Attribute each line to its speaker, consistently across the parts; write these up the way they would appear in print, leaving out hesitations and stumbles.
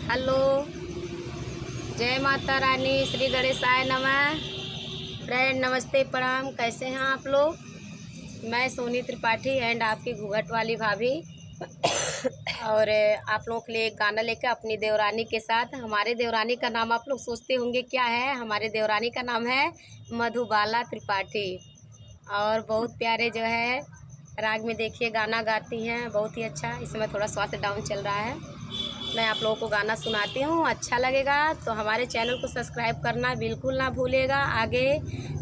Speaker 1: Hello, जय माता रानी, श्री गणेशाय नमः। फ्रेंड नमस्ते, प्रणाम। कैसे हैं आप लोग? मैं सोनी त्रिपाठी एंड आपकी घूंघट वाली भाभी और आप लोगों के लिए एक गाना लेकर अपनी देवरानी के साथ। हमारे देवरानी का नाम आप लोग सोचते होंगे क्या है। हमारे देवरानी का नाम है मधुबाला त्रिपाठी और बहुत प्यारे जो है राग में देखिए गाना गाती हैं, बहुत ही अच्छा। इस समय थोड़ा स्वास्थ्य डाउन चल रहा है। मैं आप लोगों को गाना सुनाती हूँ, अच्छा लगेगा तो हमारे चैनल को सब्सक्राइब करना बिल्कुल ना भूलिएगा। आगे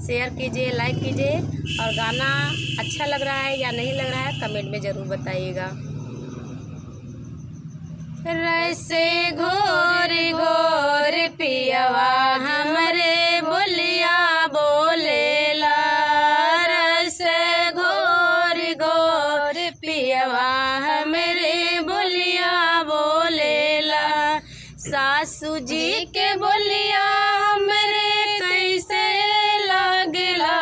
Speaker 1: शेयर कीजिए, लाइक कीजिए और गाना अच्छा लग रहा है या नहीं लग रहा है कमेंट में ज़रूर बताइएगा। रसे घोर घोर पियवा हमरे बोलिया बोलेला, रसे घोर घोर पियवा हमरे बोलिया बोलेला। सासू जी के बोलिया हमरे कैसे लागला,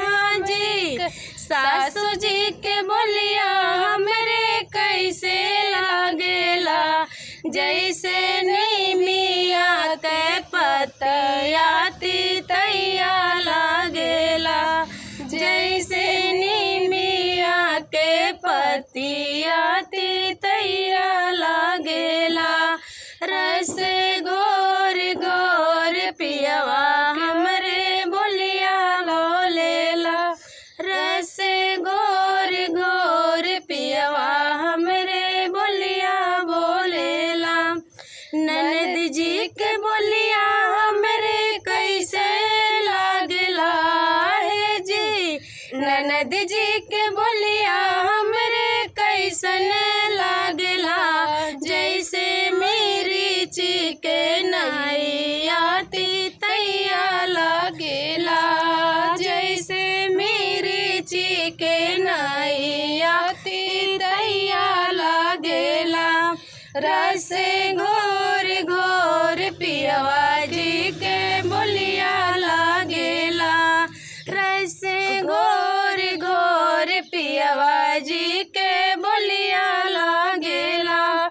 Speaker 1: हाँ जी सासू जी के बोलिया हमरे कैसे लागला। जैसे नीमिया के पतया तितैया लागेला, जैसे नीमिया के पतिया तितैया लागेला। रस घोर घोर पियवा हमरे बोलिया बोलेला, रस घोर घोर पियवा हमरे बोलिया बोलेला। ननद जी के बोलिया हमरे कैसे लागला है जी, ननद जी के बोलिया हमरे कैसन लागला। जैसे मेरी चिके नैया तितैया लागेला, जैसे मेरी चिके नैया तितैया लागेला। रस घोर घोर पियवा जी के बोलिया लागेला, रस घोर घोर पियवा जी के बोलिया लागेला।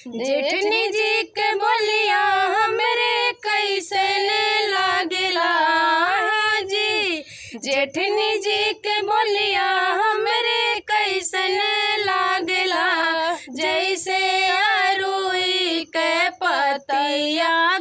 Speaker 1: जेठनी जी के बोलिया हमरे कैसन लागेला, हाँ जी जेठनी जी के बोलिया हमरे कैसन लागेला। जैसे अरुई के पतैया